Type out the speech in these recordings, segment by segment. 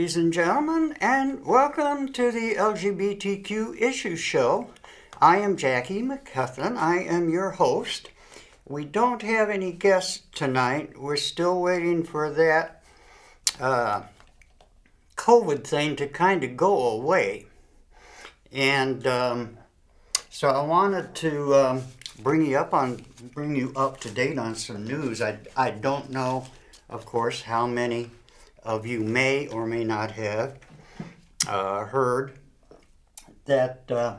ladies and gentlemen, and welcome to the LGBTQ Issue Show. I am Jackie McCutcheon. I am your host. We don't have any guests tonight. We're still waiting for that COVID thing to kind of go away. And so I wanted to bring you up to date on some news. I don't know, of course, how many of you may or may not have heard that the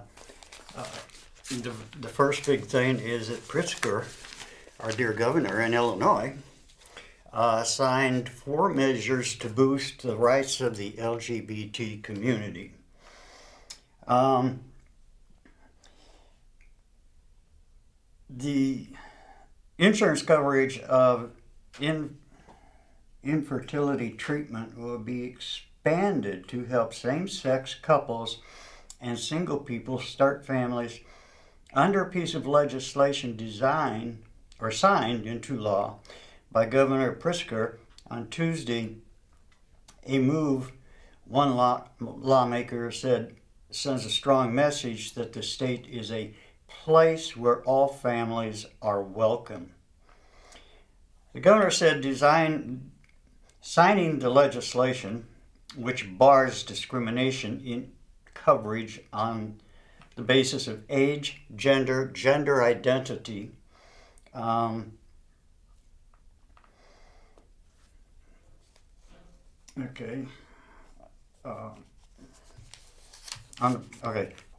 first big thing is that Pritzker, our dear governor in Illinois, signed 4 measures to boost the rights of the LGBT community. The insurance coverage of infertility treatment will be expanded to help same-sex couples and single people start families under a piece of legislation signed into law by Governor Pritzker on Tuesday. A move, one lawmaker said, sends a strong message that the state is a place where all families are welcome. The governor said signing the legislation, which bars discrimination in coverage on the basis of age, gender identity,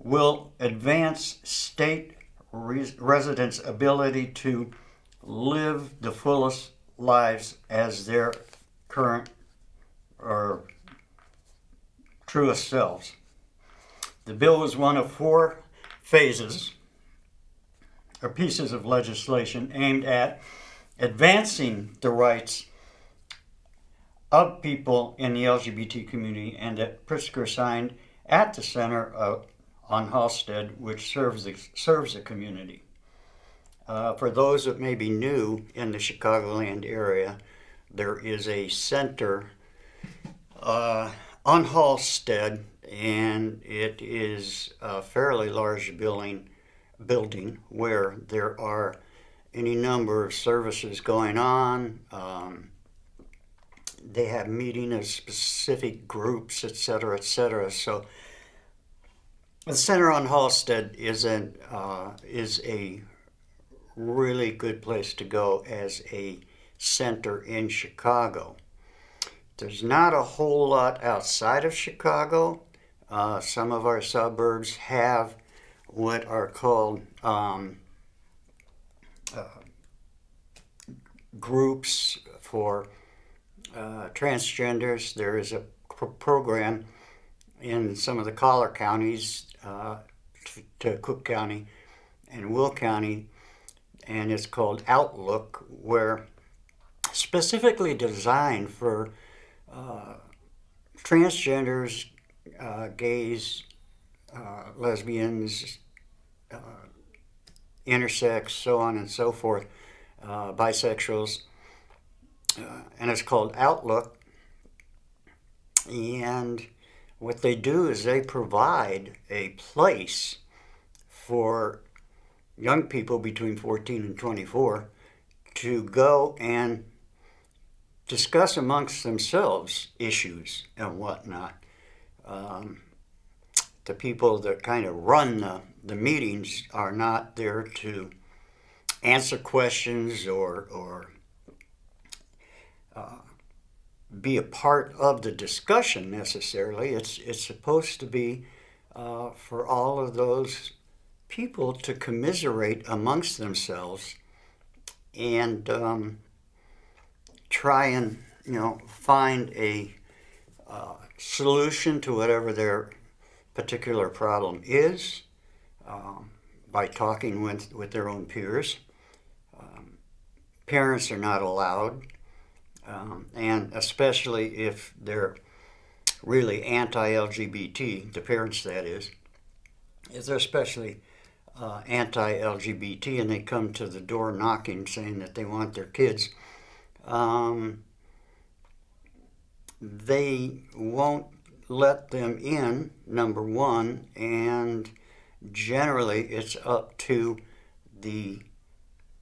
will advance state residents' ability to live the fullest lives as their current or truest selves. The bill was one of 4 phases or pieces of legislation aimed at advancing the rights of people in the LGBT community, and that Pritzker signed at the Center on Halsted, which serves the community. For those that may be new in the Chicagoland area, there is a center on Halsted, and it is a fairly large building where there are any number of services going on. They have meeting of specific groups, etc., etc. So the Center on Halsted is a really good place to go as a center in Chicago. There's not a whole lot outside of Chicago. Some of our suburbs have what are called groups for transgenders. There is a program in some of the collar counties to Cook County and Will County, and it's called Outlook, where specifically designed for transgenders, gays, lesbians, intersex, so on and so forth, bisexuals, and it's called Outlook. And what they do is they provide a place for young people between 14 and 24 to go and discuss amongst themselves issues and whatnot. The people that kind of run the meetings are not there to answer questions or be a part of the discussion necessarily. It's supposed to be for all of those people to commiserate amongst themselves and try and find a solution to whatever their particular problem is by talking with their own peers. Parents are not allowed, and especially if they're really anti-LGBT, the parents that is, if they're especially anti-LGBT and they come to the door knocking saying that they want their kids they won't let them in, number one, and generally it's up to the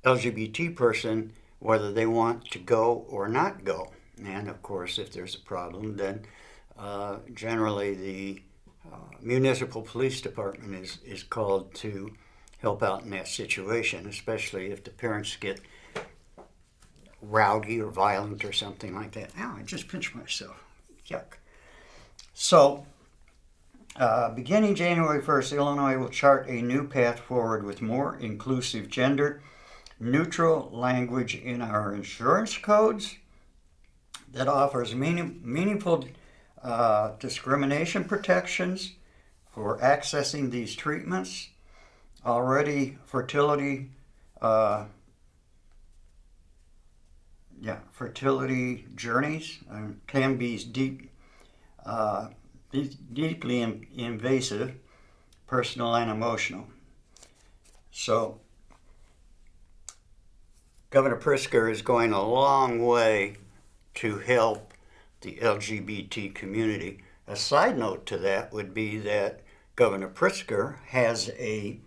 LGBT person whether they want to go or not go. And of course, if there's a problem, then generally the municipal police department is called to help out in that situation, especially if the parents get rowdy or violent or something like that. Ow, I just pinched myself. Yuck. So, beginning January 1st, Illinois will chart a new path forward with more inclusive gender neutral language in our insurance codes that offers meaningful discrimination protections for accessing these treatments. Already fertility journeys can be deeply invasive, personal and emotional. So Governor Pritzker is going a long way to help the LGBT community. A side note to that would be that Governor Pritzker has a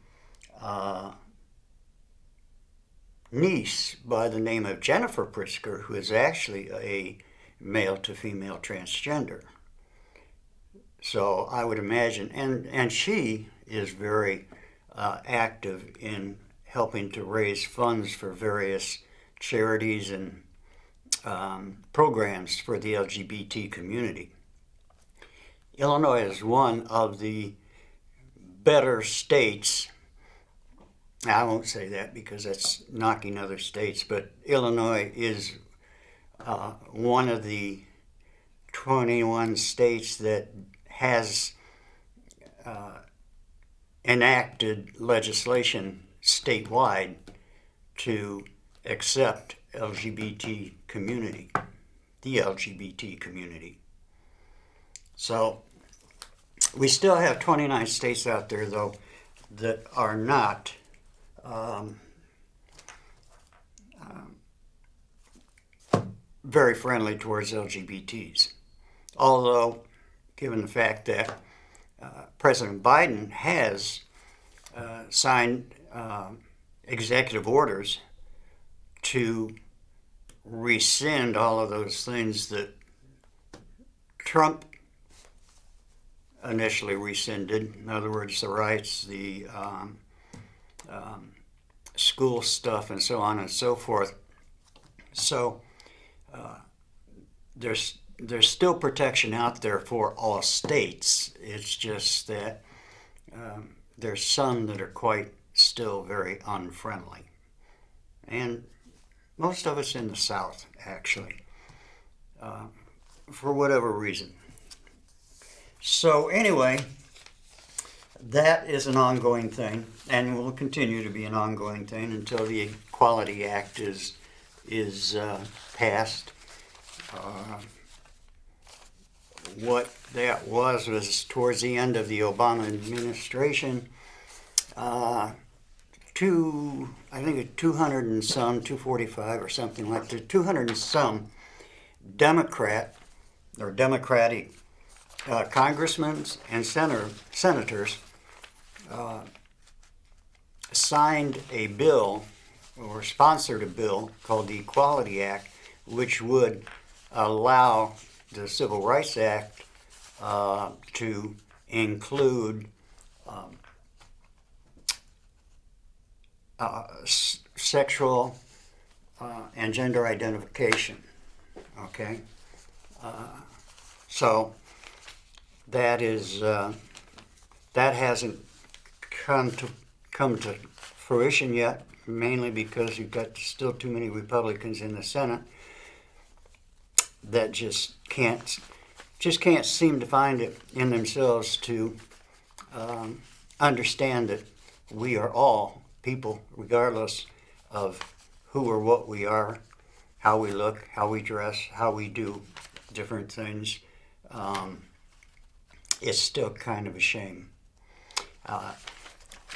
niece by the name of Jennifer Pritzker, who is actually a male to female transgender. So I would imagine, and she is very active in helping to raise funds for various charities and programs for the LGBT community. Illinois is one of the better states. I won't say that because that's knocking other states, but Illinois is one of the 21 states that has enacted legislation statewide to accept the LGBT community. So we still have 29 states out there, though, that are not very friendly towards LGBTs. Although, given the fact that President Biden has signed executive orders to rescind all of those things that Trump initially rescinded. In other words, the rights, the school stuff, and so on and so forth. So there's still protection out there for all states. It's just that there's some that are quite still very unfriendly. And most of us in the South, actually, for whatever reason. So anyway, that is an ongoing thing, and will continue to be an ongoing thing until the Equality Act is passed. What that was towards the end of the Obama administration. I think 200 and some, 245 or something like that, 200 and some Democratic congressmen and senators signed a bill or sponsored a bill called the Equality Act, which would allow the Civil Rights Act to include sexual and gender identification. Okay, so that is that hasn't come to fruition yet, mainly because you've got still too many Republicans in the Senate that just can't seem to find it in themselves to understand that we are all people, regardless of who or what we are, how we look, how we dress, how we do different things. It's still kind of a shame.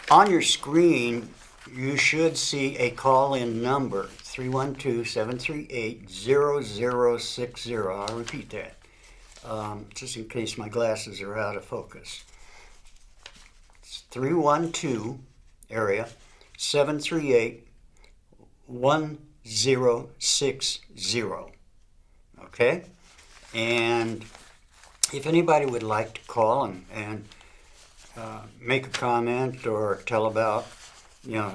On your screen, you should see a call-in number, 312-738-0060. I'll repeat that, just in case my glasses are out of focus. It's 312 area 738-1060. Okay? And if anybody would like to call and make a comment or tell about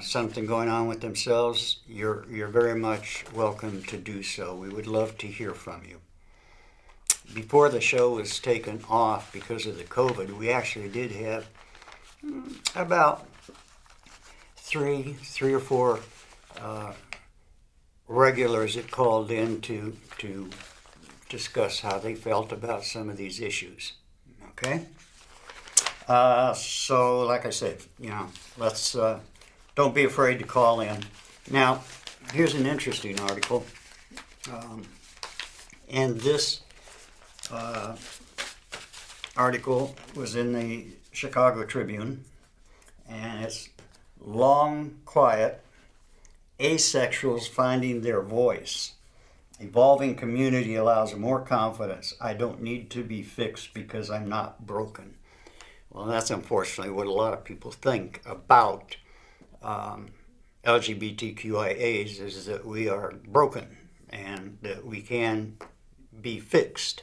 something going on with themselves, you're very much welcome to do so. We would love to hear from you. Before the show was taken off because of the COVID, we actually did have about three or four regulars that called in to discuss how they felt about some of these issues. Okay? So like I said, let's don't be afraid to call in. Now, here's an interesting article. And this article was in the Chicago Tribune, and it's Long Quiet, Asexuals Finding Their Voice. Evolving community allows more confidence. I don't need to be fixed because I'm not broken. Well, that's unfortunately what a lot of people think about LGBTQIAs, is that we are broken and that we can be fixed.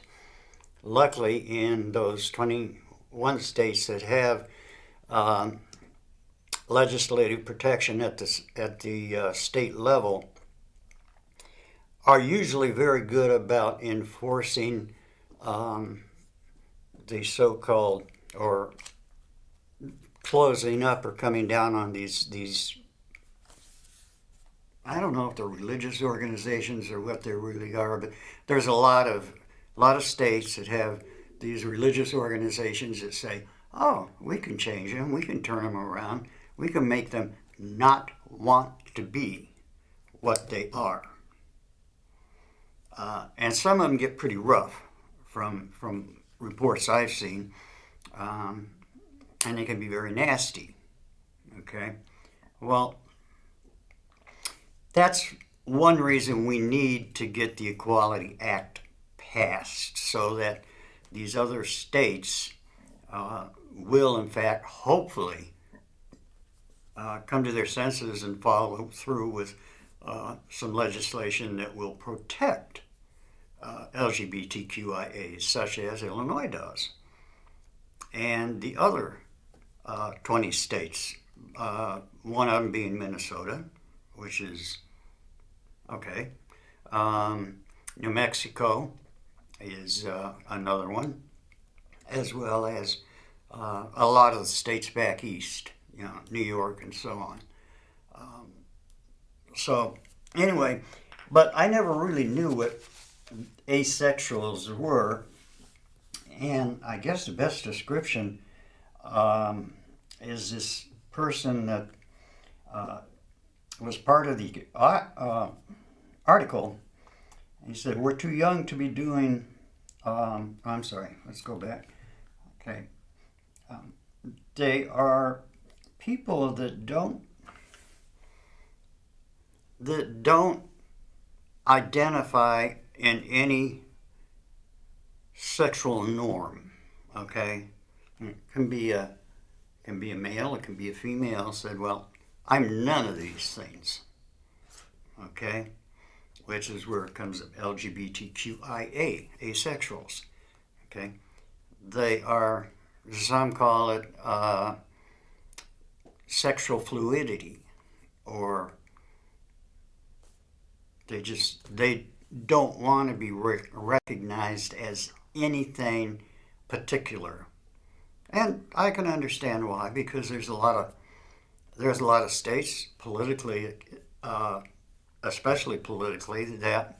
Luckily, in those 21 states that have legislative protection at the state level, are usually very good about enforcing the so-called, or closing up or coming down on these I don't know if they're religious organizations or what they really are, but there's a lot of states that have these religious organizations that say, oh, we can change them, we can turn them around, we can make them not want to be what they are. And some of them get pretty rough from reports I've seen, and they can be very nasty. Okay? Well, that's one reason we need to get the Equality Act passed, so that these other states will, in fact, hopefully come to their senses and follow through with some legislation that will protect LGBTQIAs, such as Illinois does. And the other 20 states, one of them being Minnesota, which is okay. New Mexico is another one, as well as a lot of the states back east, New York and so on. So anyway, but I never really knew what asexuals were, and I guess the best description is this person that was part of the article. He said, we're too young to be doing, I'm sorry, let's go back. Okay. They are people that don't identify in any sexual norm. Okay, it can be a male, it can be a female. Said, well, I'm none of these things. Okay, which is where it comes up LGBTQIA, asexuals. Okay, they are, some call it sexual fluidity, or they don't want to be recognized as anything particular. And I can understand why, because there's a lot of states politically, especially politically, that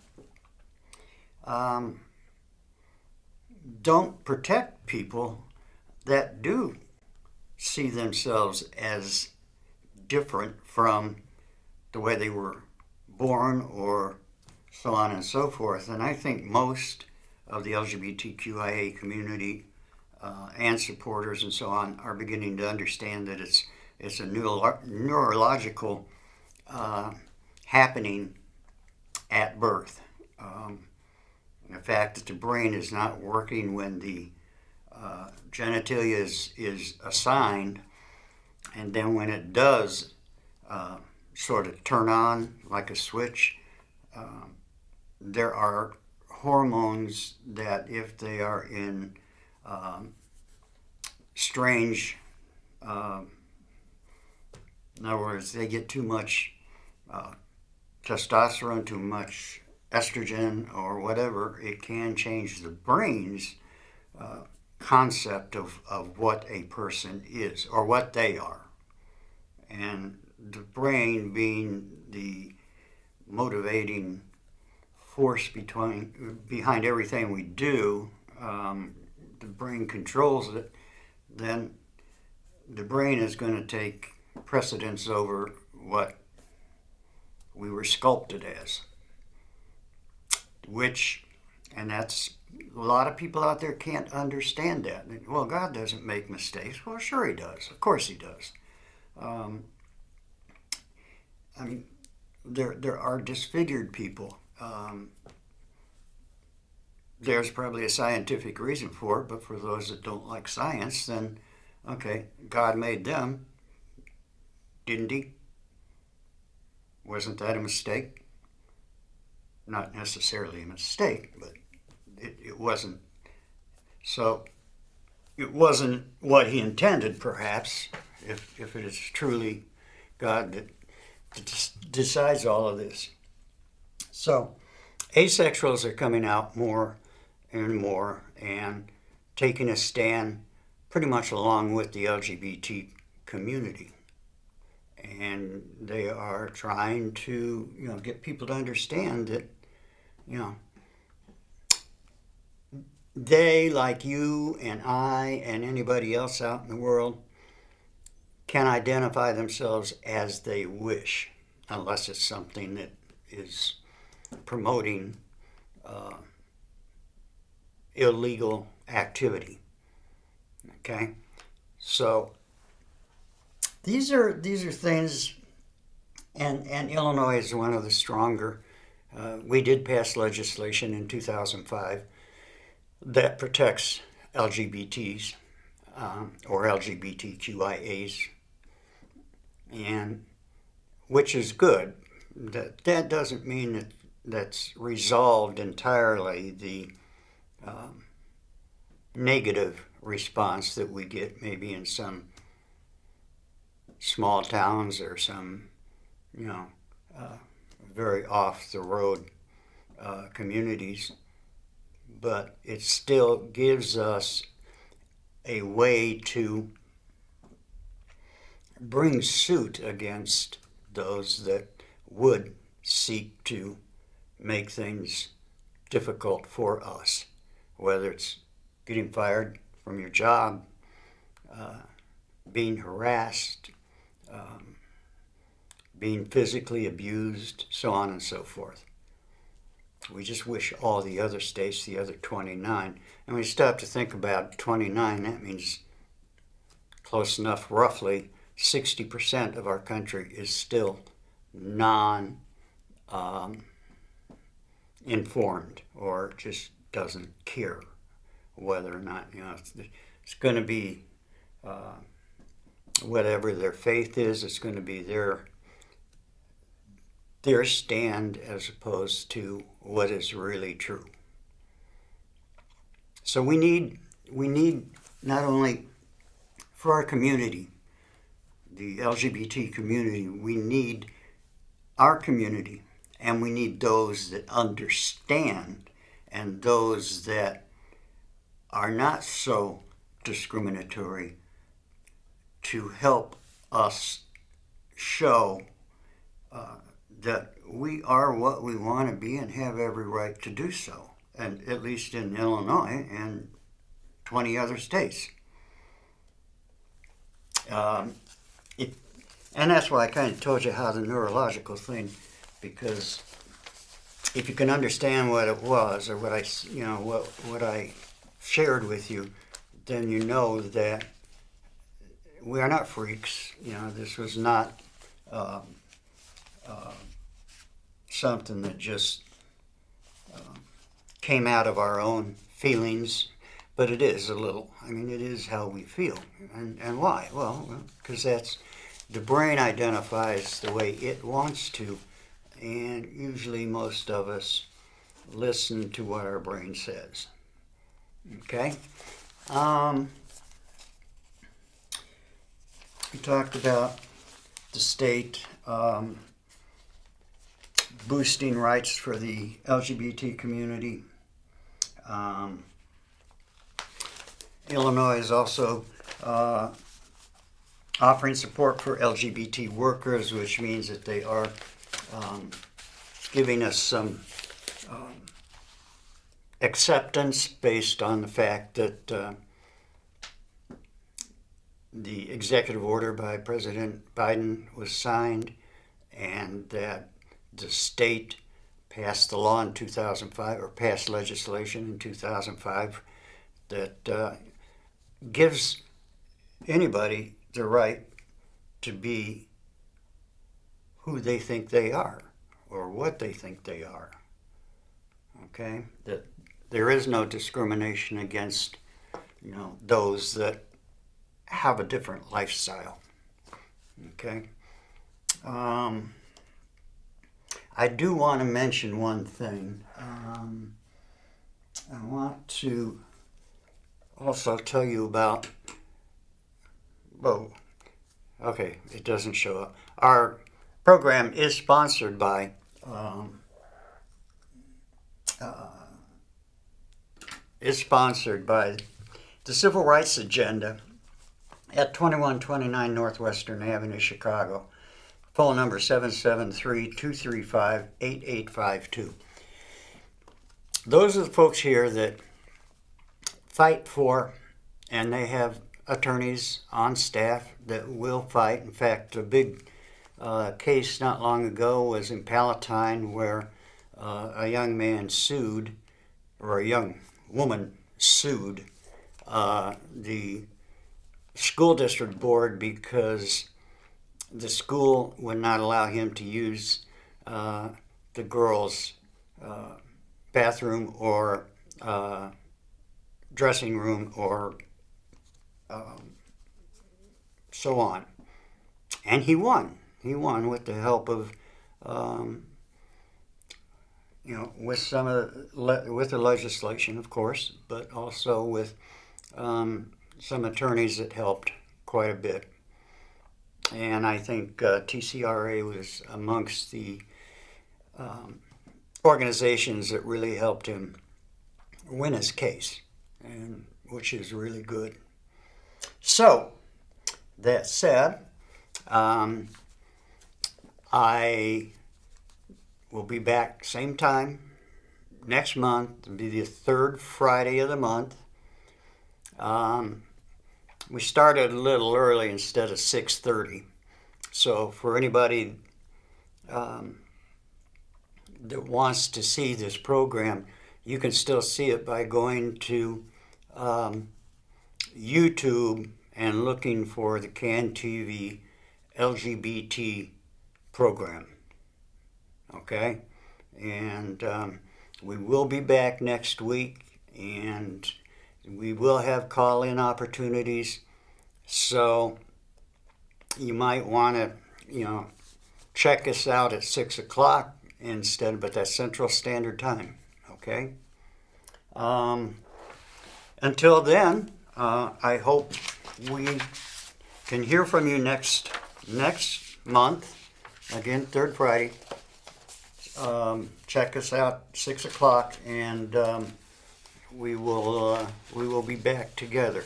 don't protect people that do see themselves as different from the way they were born, or so on and so forth. And I think most of the LGBTQIA community and supporters and so on are beginning to understand that it's a neurological happening at birth. The fact that the brain is not working when the genitalia is assigned, and then when it does sort of turn on like a switch, there are hormones that, if they are in strange, in other words, they get too much testosterone, too much estrogen, or whatever, it can change the brain's concept of what a person is or what they are. And the brain being the motivating force behind everything we do, the brain controls it, then the brain is going to take precedence over what we were sculpted as. And that's, a lot of people out there can't understand that. Well, God doesn't make mistakes. Well, sure he does. Of course he does. I mean, there are disfigured people. There's probably a scientific reason for it, but for those that don't like science, then, okay, God made them, didn't he? Wasn't that a mistake? Not necessarily a mistake, but it wasn't. So it wasn't what he intended, perhaps, if it is truly God that decides all of this. So asexuals are coming out more and more and taking a stand pretty much along with the LGBT community. And they are trying to, get people to understand that, they, like you and I and anybody else out in the world, can identify themselves as they wish, unless it's something that is promoting illegal activity. Okay, so these are things, and Illinois is one of the stronger. We did pass legislation in 2005 that protects LGBTs or LGBTQIAs, and which is good. That doesn't mean that that's resolved entirely the negative response that we get maybe in some small towns or some, very off the road communities. But it still gives us a way to bring suit against those that would seek to make things difficult for us, whether it's getting fired from your job, being harassed, being physically abused, so on and so forth. We just wish all the other states, the other 29, and when you stop to think about 29, that means close enough, roughly 60% of our country is still non-informed or just doesn't care whether or not, it's going to be whatever their faith is, it's going to be their stand as opposed to what is really true. So we need not only for our community, the LGBT community, we need our community, and we need those that understand and those that are not so discriminatory to help us show that we are what we want to be and have every right to do so, and at least in Illinois and 20 other states. And that's why I kind of told you how the neurological thing, because if you can understand what it was or what I shared with you, then you know that we are not freaks. This was not something that just came out of our own feelings, but it is a little. I mean, it is how we feel. And why? Well, because that's the brain identifies the way it wants to, and usually most of us listen to what our brain says. Okay? We talked about the state boosting rights for the LGBT community. Illinois is also offering support for LGBT workers, which means that they are giving us some acceptance based on the fact that the executive order by President Biden was signed, and that the state passed the law in 2005, or passed legislation in 2005, that gives anybody the right to be who they think they are, or what they think they are. Okay? That there is no discrimination against, those that have a different lifestyle. Okay? I do want to mention one thing. I want to also tell you about, okay, it doesn't show up. Our program is sponsored by the Civil Rights Agenda at 2129 Northwestern Avenue, Chicago. Phone number 773-235-8852. Those are the folks here that fight for, and they have attorneys on staff that will fight. In fact, a big case not long ago was in Palatine, where a young man sued, or a young woman sued the school district board because the school would not allow him to use the girls' bathroom or dressing room or so on. And he won. He won with the help of, with some of with the legislation, of course, but also with some attorneys that helped quite a bit. And I think TCRA was amongst the organizations that really helped him win his case, and which is really good. So, that said, I will be back same time next month. It'll be the third Friday of the month. We started a little early instead of 6:30. So for anybody that wants to see this program, you can still see it by going to YouTube and looking for the CAN TV LGBT program. Okay? And we will be back next week, and we will have call-in opportunities. So you might want to, check us out at 6 o'clock instead, but that's Central Standard Time. Okay? Until then, I hope we can hear from you next month. Again, third Friday. Check us out 6 o'clock, and we will be back together.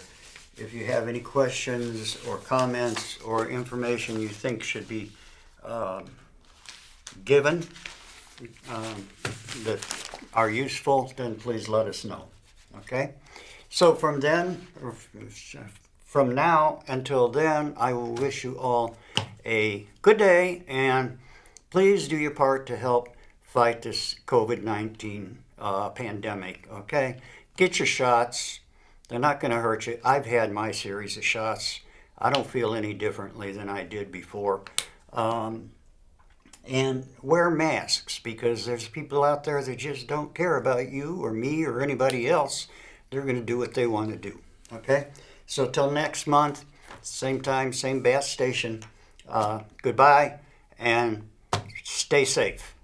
If you have any questions or comments or information you think should be given that are useful, then please let us know. Okay? So from now until then, I will wish you all a good day, and please do your part to help fight this COVID-19 pandemic, okay? Get your shots. They're not going to hurt you. I've had my series of shots. I don't feel any differently than I did before. And wear masks, because there's people out there that just don't care about you or me or anybody else. They're going to do what they want to do. Okay? So till next month, same time, same bat station. Goodbye, and stay safe.